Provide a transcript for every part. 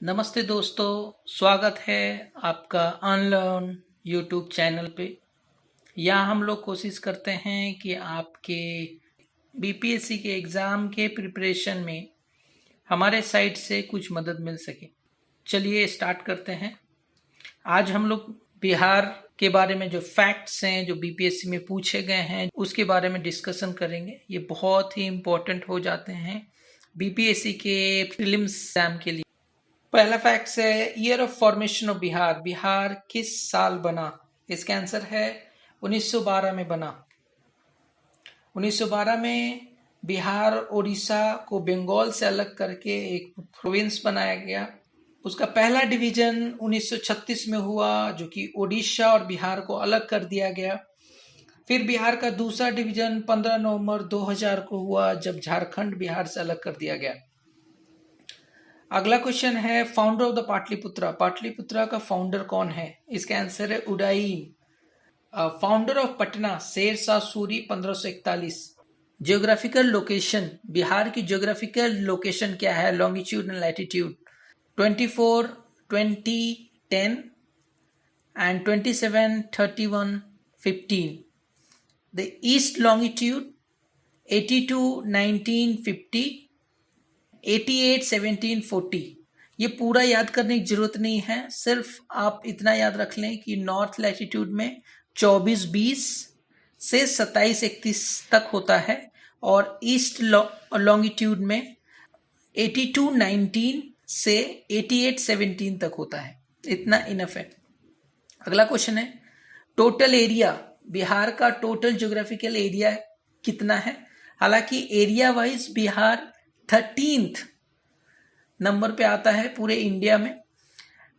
नमस्ते दोस्तों, स्वागत है आपका अनलर्न यूट्यूब चैनल पे। यहाँ हम लोग कोशिश करते हैं कि आपके बीपीएससी के एग्ज़ाम के प्रिपरेशन में हमारे साइड से कुछ मदद मिल सके। चलिए स्टार्ट करते हैं। आज हम लोग बिहार के बारे में जो फैक्ट्स हैं जो बीपीएससी में पूछे गए हैं उसके बारे में डिस्कशन करेंगे। ये बहुत ही इम्पोर्टेंट हो जाते हैं बीपीएससी के प्रीलिम्स एग्जाम के लिए। पहला फैक्ट है year of formation of Bihar. Bihar किस साल बना? इसका आंसर है 1912 में बना। 1912 में बिहार उड़ीसा को बंगाल से अलग करके एक प्रोविंस बनाया गया। उसका पहला डिवीजन 1936 में हुआ जो कि उड़ीसा और बिहार को अलग कर दिया गया। फिर बिहार का दूसरा डिवीजन 15 नवंबर 2000 को हुआ जब झारखंड बिहार से अलग कर दिया गया। अगला क्वेश्चन है founder of the Pataliputra. Pataliputra का फाउंडर कौन है? इसका आंसर है Udayan. Founder of Patna Sher Shah Suri 1541। Geographical location, Bihar की जियोग्राफिकल लोकेशन क्या है? Longitude and latitude 24, 20, 10 and 27, 31, 15। The east longitude 82, 19, 50, 88, 17, 40। ये पूरा याद करने की जरूरत नहीं है, सिर्फ आप इतना याद रख लें कि नॉर्थ लैटिट्यूड में 24, 20 से 27, 31 तक होता है और ईस्ट लॉन्गिट्यूड में 82, 19 से 88, 17 तक होता है। इतना इनफ है। अगला क्वेश्चन है टोटल एरिया। बिहार का टोटल ज्योग्राफिकल एरिया कितना है? हालांकि area wise Bihar 13th number पे आता है पूरे इंडिया में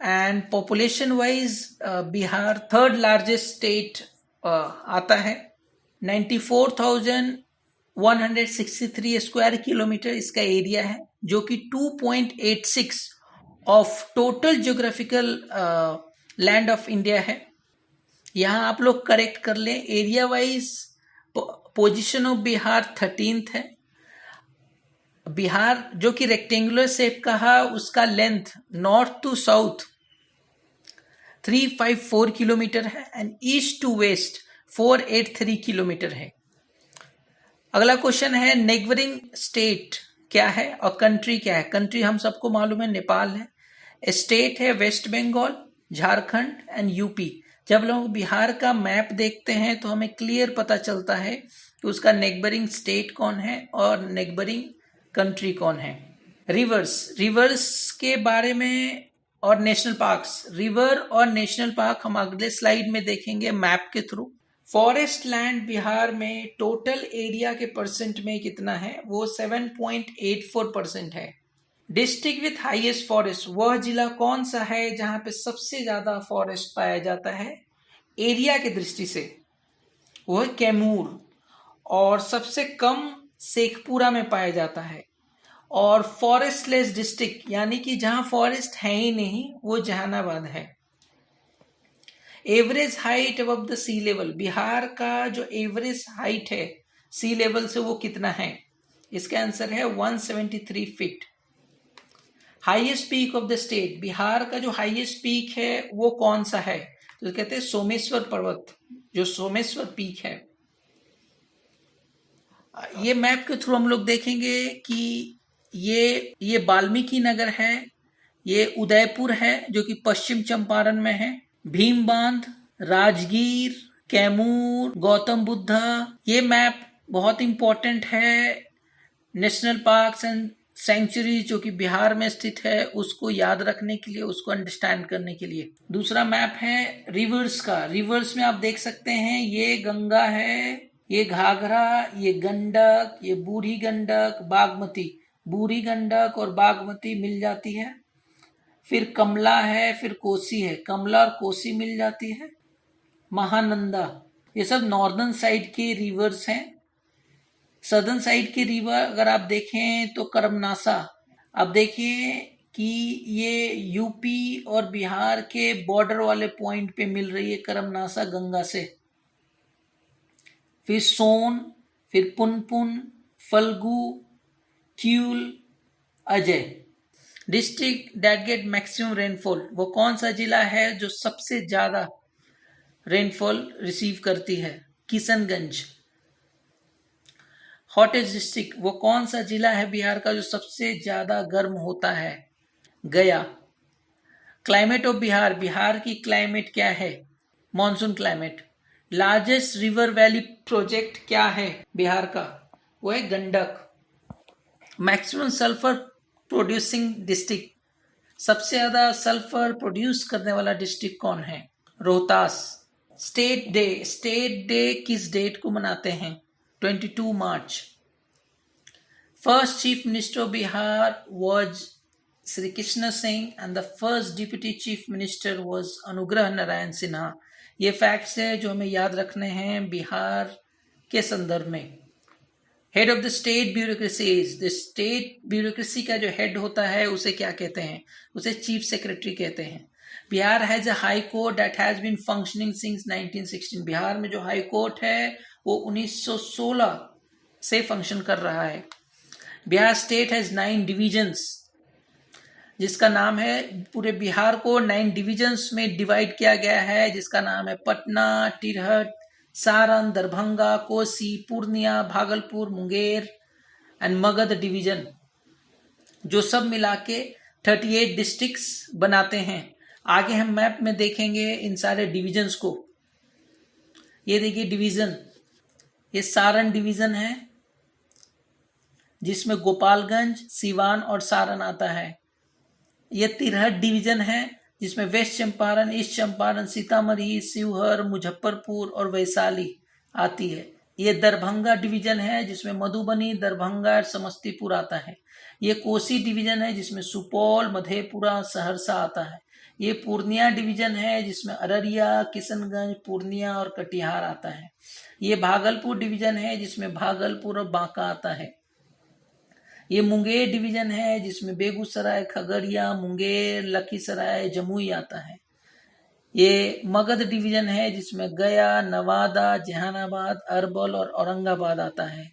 and population wise Bihar third largest state आता है। 94,163 स्क्वायर किलोमीटर इसका एरिया है जो कि 2.86 of total geographical land of India है। यहाँ आप लोग करेक्ट कर लें, area wise position of Bihar 13th है। बिहार जो कि रेक्टेंगुलर शेप का है उसका length north to south 354 kilometre है and east to west 483 kilometre है। अगला क्वेश्चन है नेबरिंग स्टेट क्या है और कंट्री क्या है? कंट्री हम सबको मालूम है नेपाल है। स्टेट है West Bengal, Jharkhand and UP. जब लोग बिहार का मैप देखते हैं तो हमें क्लियर पता चलता है कि उसका नेबरिंग स्टेट कौन है और नेबरिंग कंट्री कौन है। रिवर्स के बारे में और नेशनल पार्क्स, रिवर और नेशनल पार्क हम अगले स्लाइड में देखेंगे मैप के थ्रू। फॉरेस्ट लैंड बिहार में टोटल एरिया के परसेंट में कितना है? वो 7.84% है। डिस्ट्रिक्ट विथ हाईएस्ट फॉरेस्ट, वह जिला कौन सा है जहां पे सबसे ज्यादा फॉरेस्ट पाया जाता है एरिया की दृष्टि से? वह कैमूर। और सबसे कम शेखपुरा में पाया जाता है। और फॉरेस्टलेस डिस्ट्रिक्ट यानी कि जहां फॉरेस्ट है ही नहीं वो जहानाबाद है। Average height above the sea level, Bihar का जो एवरेज हाइट है सी लेवल से वो कितना है? इसका आंसर है 173 feet. Highest peak of the state, Bihar का जो हाईएस्ट पीक है वो कौन सा है? तो कहते हैं सोमेश्वर पर्वत, जो सोमेश्वर पीक है। ये मैप के थ्रू हम लोग देखेंगे कि ये वाल्मीकि नगर है, ये उदयपुर है जो कि पश्चिम चंपारण में है, भीम बांध, राजगीर, कैमूर, गौतम बुद्धा। ये मैप बहुत इंपॉर्टेंट है नेशनल पार्क्स एंड सेंचुरी जो कि बिहार में स्थित है उसको याद रखने के लिए, उसको अंडरस्टैंड करने के लिए। दूसरा मैप है रिवर्स का। रिवर्स में आप देख सकते हैं ये गंगा है, ये घाघरा, ये गंडक, ये बूढ़ी गंडक, बागमती। बूढ़ी गंडक और बागमती मिल जाती है। फिर कमला है, फिर कोसी है, कमला और कोसी मिल जाती है। महानंदा, ये सब नॉर्दर्न साइड के रिवर्स हैं। सदर्न साइड की रिवर अगर आप देखें तो करमनासा। अब देखिए कि ये यूपी और बिहार के बॉर्डर वाले पॉइंट पे मिल रही है करमनासा गंगा से। फिर सोन, फिर Punpun, Falgu, Kiul, Ajay. District that get maximum rainfall, वो कौन सा जिला है जो सबसे ज्यादा रेनफॉल रिसीव करती है? किशनगंज। हॉटेस्ट डिस्ट्रिक्ट, वो कौन सा जिला है बिहार का जो सबसे ज्यादा गर्म होता है? गया। क्लाइमेट ऑफ बिहार, बिहार की क्लाइमेट क्या है? Monsoon climate. Largest river valley project क्या है बिहार का? वो है Gandak. Maximum sulphur producing district, सबसे ज्यादा सल्फर प्रोड्यूस करने वाला डिस्ट्रिक्ट कौन है? Rohtas. State day, state day किस डेट को मनाते हैं? 22 मार्च। First chief minister of Bihar was Sri Krishna Singh and the first deputy chief minister was Anugrah Narayan Sinha. ये फैक्ट्स है जो हमें याद रखने हैं बिहार के संदर्भ में। Head of the state bureaucracies, the state bureaucracy का जो हेड होता है उसे क्या कहते हैं? उसे चीफ सेक्रेटरी कहते हैं। Bihar has a high court that has been functioning since 1916, Bihar में जो हाई कोर्ट है वो 1916 से फंक्शन कर रहा है। बिहार स्टेट हैज 9 डिविजन्स, जिसका नाम है, पूरे बिहार को 9 डिविजन्स में डिवाइड किया गया है, जिसका नाम है पटना, टिरहट, सारण, दरभंगा, कोसी, पूर्णिया, भागलपुर, मुंगेर एंड मगध डिवीजन, जो सब मिला के 38 डिस्ट्रिक्ट्स बनाते हैं। आगे हम मैप में देखेंगे इन सारे डिविजन्स को। ये देखिए डिवीजन, ये सारण डिवीजन है जिसमें गोपालगंज, सीवान और सारण आता है। ये तिरहट डिवीजन है जिसमें वेस्ट चंपारण, ईस्ट चंपारण, सीतामढ़ी, शिवहर, मुजफ्फरपुर और वैशाली आती है। ये दरभंगा डिवीजन है जिसमें मधुबनी, दरभंगा और समस्तीपुर आता है। ये कोसी डिवीजन है जिसमें सुपौल, मधेपुरा, सहरसा आता है। ये पूर्णिया डिवीजन है जिसमें अररिया, किशनगंज, पूर्णिया और कटिहार आता है। ये भागलपुर डिवीजन है जिसमें भागलपुर और बांका आता है। ये मुंगेर डिवीजन है जिसमें बेगूसराय, खगड़िया, मुंगेर, लखीसराय, जमुई आता है। ये मगध डिवीजन है जिसमें गया, नवादा, जहानाबाद, अरवल और औरंगाबाद आता है।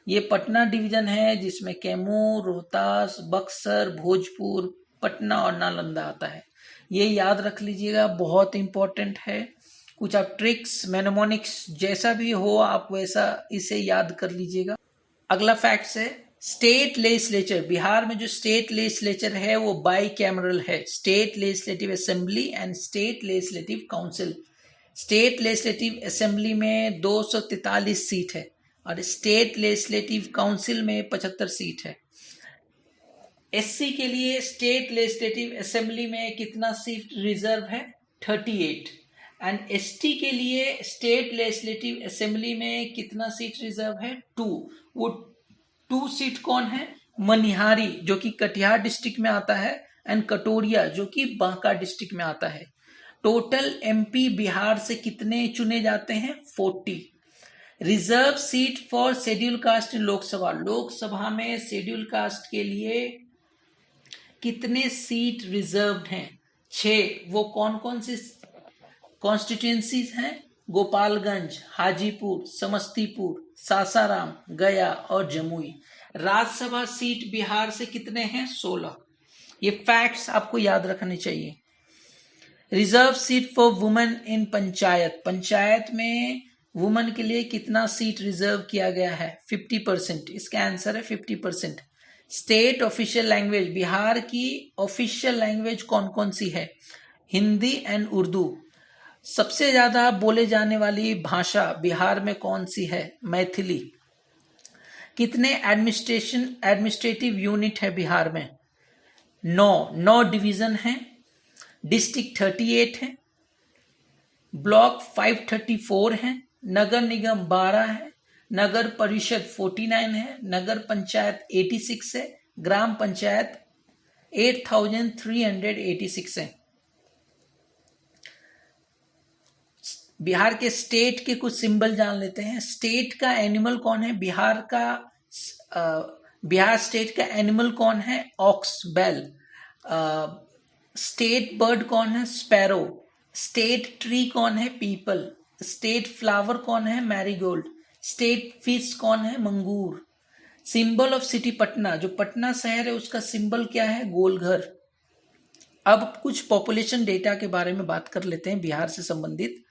ये पटना डिवीजन है जिसमें कैमूर, रोहतास, बक्सर, भोजपुर, पटना और नालंदा आता है। ये याद रख लीजिएगा, बहुत इंपॉर्टेंट है। कुछ आप ट्रिक्स, मेनोमोनिक्स जैसा भी हो आप वैसा इसे याद कर लीजिएगा। अगला फैक्ट है स्टेट लेजिस्लेचर, बिहार में जो स्टेट लेजिस्लेचर है वो बाई कैमरल है। State legislative assembly and state legislative council. State legislative assembly में 243 सीट है और स्टेट लेजिस्लेटिव काउंसिल में 75 सीट है। एससी के लिए स्टेट लेजिस्लेटिव असेंबली में कितना सीट रिजर्व है? 38। एंड एसटी के लिए स्टेट लेजिस्लेटिव असेंबली में कितना सीट रिजर्व है? 2। वो 2 सीट कौन है? मनिहारी जो कि कटिहार डिस्ट्रिक्ट में आता है एंड कटोरिया जो कि बांका डिस्ट्रिक्ट में आता है। टोटल एमपी बिहार से कितने चुने जाते हैं? 40। Reserve seat for schedule caste in Lok Sabha, Lok Sabha में शेड्यूल कास्ट के लिए कितने सीट रिजर्व्ड हैं? 6। वो कौन कौन सी कॉन्स्टिट्यूएंसीज हैं? गोपालगंज, हाजीपुर, समस्तीपुर, सासाराम, गया और जमुई। राज्यसभा सीट बिहार से कितने हैं? 16। ये फैक्ट्स आपको याद रखने चाहिए। Reserve seat for women in panchayat, panchayat में वुमेन के लिए कितना सीट रिजर्व किया गया है? 50%। इसका आंसर है 50%। स्टेट ऑफिशियल लैंग्वेज, बिहार की ऑफिशियल लैंग्वेज कौन कौन सी है? हिंदी एंड उर्दू। सबसे ज्यादा बोले जाने वाली भाषा बिहार में कौन सी है? मैथिली। कितने एडमिनिस्ट्रेटिव यूनिट है बिहार में? 9 डिवीजन है। डिस्ट्रिक्ट 38 है, ब्लॉक 534 है, नगर निगम 12 है, नगर परिषद 49 है, नगर पंचायत 86 है, ग्राम पंचायत 8386 है। बिहार के स्टेट के कुछ सिंबल जान लेते हैं। स्टेट का एनिमल कौन है? बिहार स्टेट का एनिमल कौन है? ऑक्स, बैल। स्टेट बर्ड कौन है? स्पैरो। स्टेट ट्री कौन है? पीपल। स्टेट फ्लावर कौन है? मैरीगोल्ड। स्टेट फिश कौन है? मंगूर। सिंबल ऑफ सिटी पटना, जो पटना शहर है उसका सिंबल क्या है? गोलघर। अब कुछ पॉपुलेशन डेटा के बारे में बात कर लेते हैं बिहार से संबंधित।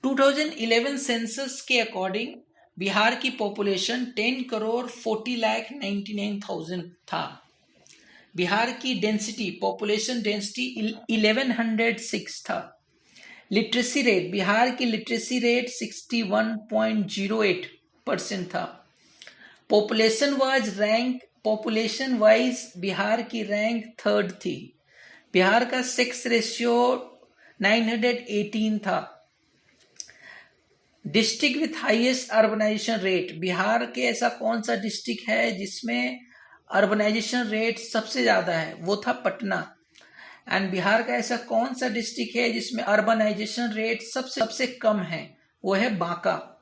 2011 सेंसस के अकॉर्डिंग बिहार की पॉपुलेशन 10,40,99,000 था। बिहार की डेंसिटी, पॉपुलेशन डेंसिटी 1106 था। लिटरेसी रेट, बिहार की लिटरेसी रेट 61.08% था। पॉपुलेशन वाइज बिहार की रैंक 3rd थी। बिहार का सेक्स रेशियो 918 था। District with highest urbanisation rate, Bihar के ऐसा कौन सा डिस्ट्रिक्ट है जिसमें अर्बनाइजेशन रेट सबसे ज्यादा है? वो था पटना। एंड बिहार का ऐसा कौन सा डिस्ट्रिक्ट है जिसमें अर्बनाइजेशन रेट सबसे कम है? वो है बांका।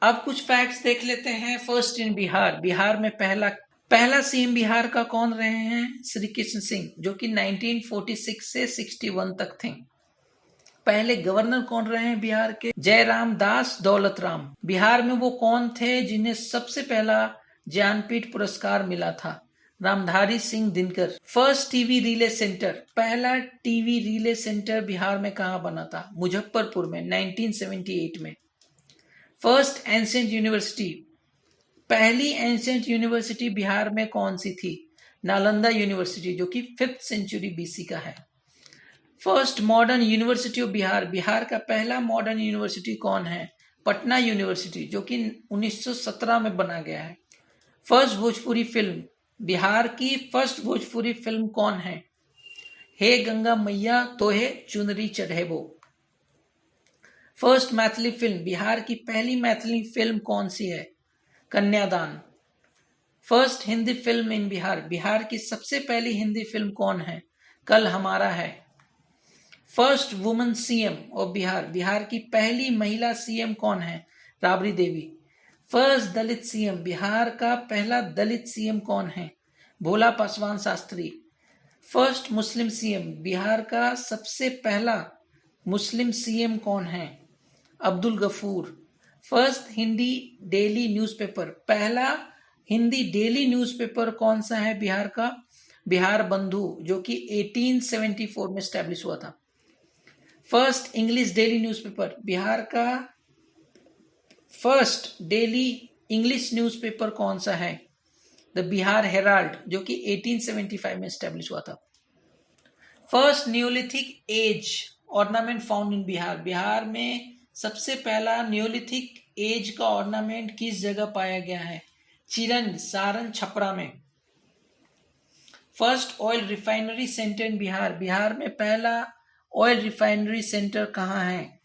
अब कुछ फैक्ट्स देख लेते हैं। फर्स्ट इन बिहार, बिहार में पहला सीएम बिहार का कौन रहे हैं? श्री कृष्ण सिंह, जो कि 1946 से 61 तक थे। पहले गवर्नर कौन रहे हैं बिहार के? जयराम दास दौलत राम। बिहार में वो कौन थे जिन्हें सबसे पहला ज्ञानपीठ पुरस्कार मिला था? Ramdhari Singh Dinkar. First TV relay centre, पहला टीवी रिले सेंटर बिहार में कहां बना था? मुजफ्फरपुर में 1978 में। फर्स्ट एंशिएंट यूनिवर्सिटी, पहली एंशिएंट यूनिवर्सिटी बिहार में कौन सी थी? नालंदा यूनिवर्सिटी, जो कि 5th सेंचुरी बीसी का है। First modern university of Bihar, Bihar का पहला मॉडर्न यूनिवर्सिटी कौन है? पटना यूनिवर्सिटी, जो कि 1917 में बना गया है। फर्स्ट भोजपुरी फिल्म, बिहार की फर्स्ट भोजपुरी फिल्म कौन है? हे गंगा मैया तोहे चुनरी चढ़ेबो। फर्स्ट मैथिली फिल्म, बिहार की पहली मैथिली फिल्म कौन सी है? कन्यादान। First Hindi film in Bihar, Bihar की सबसे पहली हिंदी फिल्म कौन है? कल हमारा है। First women CM of Bihar, Bihar की पहली महिला सीएम कौन है? राबड़ी देवी। फर्स्ट दलित सीएम, बिहार का पहला दलित सीएम कौन है? Bhola Paswan Shastri. First Muslim CM, Bihar का सबसे पहला मुस्लिम सीएम कौन है? Abdul Gafoor. First Hindi daily newspaper, पहला हिंदी डेली न्यूज़पेपर कौन सा है बिहार का? बिहार बंधु, जो कि 1874 में स्टैब्लिश हुआ था। First English daily newspaper, Bihar का फर्स्ट डेली इंग्लिश न्यूज़पेपर कौन सा है? द बिहार हेराल्ड, जो कि 1875 में स्टैब्लिश हुआ था। First neolithic age ornament found in Bihar, Bihar में सबसे पहला न्यूलिथिक एज का ऑर्नामेंट किस जगह पाया गया है? चिरंज, सारण, छपरा में। फर्स्ट ऑयल रिफाइनरी सेंटर इन बिहार, बिहार में पहला ऑयल रिफाइनरी सेंटर कहाँ है?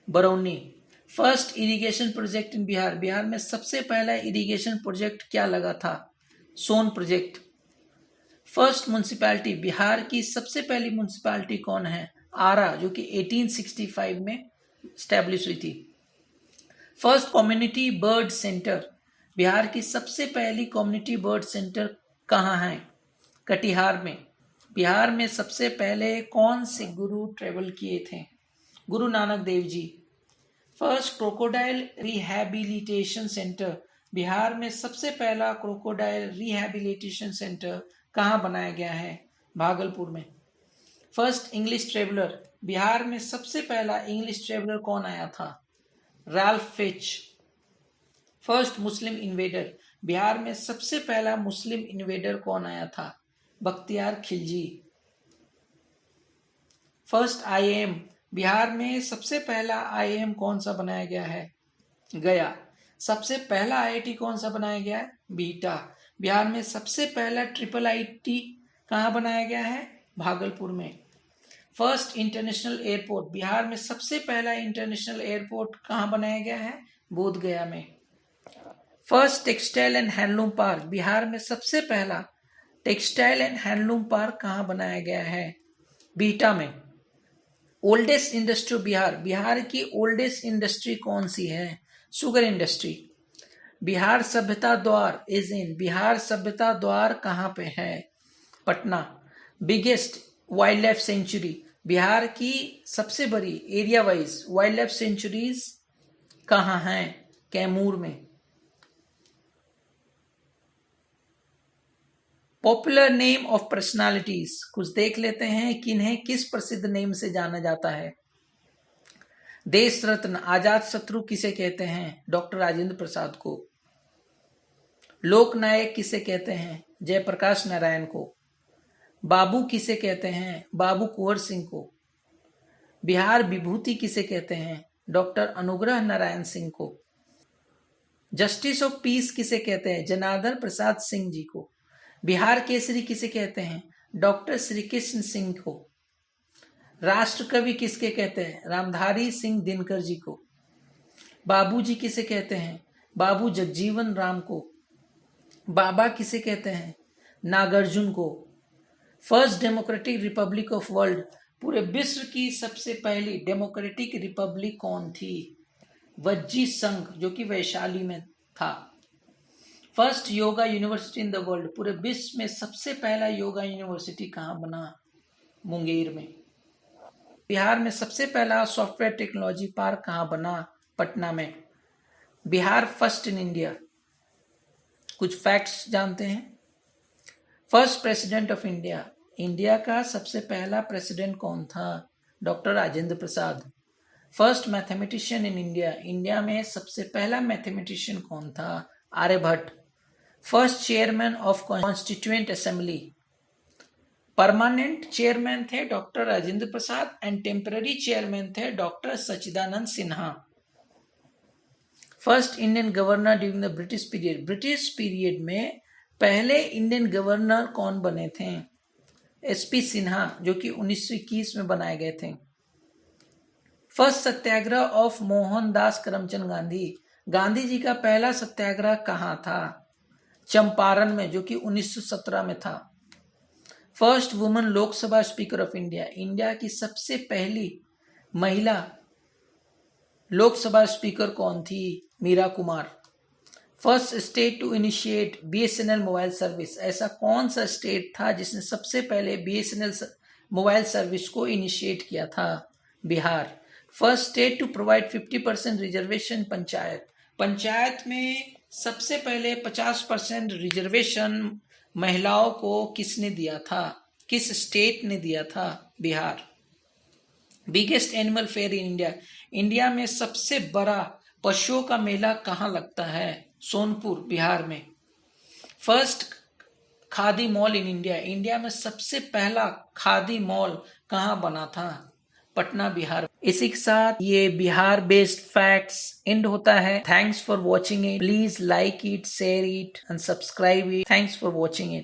Barauni. First irrigation project in Bihar, Bihar में सबसे पहला इरिगेशन प्रोजेक्ट क्या लगा था? सोन प्रोजेक्ट। फर्स्ट म्युनिसिपैलिटी, बिहार की सबसे पहली म्युनिसिपैलिटी कौन है? आरा, जो कि 1865 में स्टैब्लिश हुई थी। First community bird centre, Bihar की सबसे पहली कम्युनिटी बर्ड सेंटर कहाँ है? कटिहार में। बिहार में सबसे पहले कौन से गुरु ट्रेवल किए थे? Guru Nanak Dev ji. First crocodile rehabilitation centre, Bihar में सबसे पहला क्रोकोडाइल रिहैबिलिटेशन सेंटर कहाँ बनाया गया है? भागलपुर में। फर्स्ट इंग्लिश ट्रेवलर, बिहार में सबसे पहला इंग्लिश ट्रेवलर कौन आया था? Ralph Fitch. First Muslim invader, Bihar में सबसे पहला मुस्लिम इन्वेडर कौन आया था? बख्तियार खिलजी। फर्स्ट आईएएम, बिहार में सबसे पहला आईएएम कौन सा बनाया गया है? गया। सबसे पहला आईआईटी कौन सा बनाया गया है? बीटा। बिहार में सबसे पहला ट्रिपल आईटी कहाँ बनाया गया है? भागलपुर में। फर्स्ट इंटरनेशनल एयरपोर्ट, बिहार में सबसे पहला इंटरनेशनल एयरपोर्ट कहाँ बनाया गया है? बोधगया में। First textile and handloom park, Bihar में सबसे पहला टेक्सटाइल एंड हैंडलूम पार्क कहाँ बनाया गया है? बीटा में। ओल्डेस्ट इंडस्ट्री बिहार, बिहार की ओल्डेस्ट इंडस्ट्री कौन सी है? Sugar industry. बिहार सभ्यता द्वार इज इन, बिहार सभ्यता द्वार कहाँ पे है? Patna. Biggest wild life sanctuary, Bihar की सबसे बड़ी area wise wild life sanctuaries कहाँ हैं? कैमूर में। पॉपुलर नेम ऑफ पर्सनालिटीज, कुछ देख लेते हैं किन्हें किस प्रसिद्ध नेम से जाना जाता है। देश रत्न आजाद शत्रु किसे कहते हैं? डॉक्टर राजेंद्र प्रसाद को। लोकनायक किसे कहते हैं? जयप्रकाश नारायण को। बाबू किसे कहते हैं? बाबू कुंवर सिंह को। बिहार विभूति किसे कहते हैं? डॉक्टर अनुग्रह नारायण सिंह को। जस्टिस ऑफ पीस किसे कहते हैं? जनार्दन प्रसाद सिंह जी को। बिहार केसरी किसे कहते हैं? डॉक्टर श्री कृष्ण सिंह को। राष्ट्र कवि किसके कहते हैं? रामधारी सिंह दिनकर जी को। बाबूजी किसे कहते हैं? बाबू जगजीवन राम को। बाबा किसे कहते हैं? नागार्जुन को। First democratic Republic of world, पूरे विश्व की सबसे पहली डेमोक्रेटिक रिपब्लिक कौन थी? वज्जी संघ, जो कि वैशाली में था। First yoga university in the world, पूरे विश्व में सबसे पहला योगा यूनिवर्सिटी कहाँ बना? मुंगेर में। बिहार में सबसे पहला सॉफ्टवेयर टेक्नोलॉजी पार्क कहाँ बना? पटना में। बिहार फर्स्ट इन इंडिया, कुछ फैक्ट्स जानते हैं। First president of India, India का सबसे पहला प्रेसिडेंट कौन था? Doctor Rajendra Prasad. First mathematician in India, India में सबसे पहला मैथमेटिशियन कौन था? Aryabhatta. First chairman of constituent assembly, permanent chairman थे doctor Rajendra Prasad and temporary chairman थे doctor Sachchidanand Sinha. First Indian governor during the British period, British period में पहले इंडियन गवर्नर कौन बने थे? एसपी सिन्हा, जो कि 1921 में बनाए गए थे। फर्स्ट सत्याग्रह ऑफ मोहनदास करमचंद गांधी, गांधी जी का पहला सत्याग्रह कहाँ था? चंपारण में, जो कि 1917 में था। First woman Lok Sabha speaker of India, India की सबसे पहली महिला लोकसभा स्पीकर कौन थी? Meera Kumar. First state to initiate BSNL mobile service, ऐसा कौन सा स्टेट था जिसने सबसे पहले बीएसएनएल मोबाइल सर्विस को इनिशिएट किया था? Bihar. First state to provide 50% reservation panchayat, panchayat में सबसे पहले 50% रिजर्वेशन महिलाओं को किसने दिया था? किस स्टेट ने दिया था? Bihar. Biggest animal fair in India, India में सबसे बड़ा पशुओं का मेला कहाँ लगता है? सोनपुर, बिहार में। फर्स्ट खादी मॉल इन इंडिया, इंडिया में सबसे पहला खादी मॉल कहाँ बना था? पटना, बिहार। इसी के साथ ये बिहार बेस्ड फैक्ट्स एंड होता है। Thanks for watching it, please like it, share it and subscribe it. Thanks for watching it.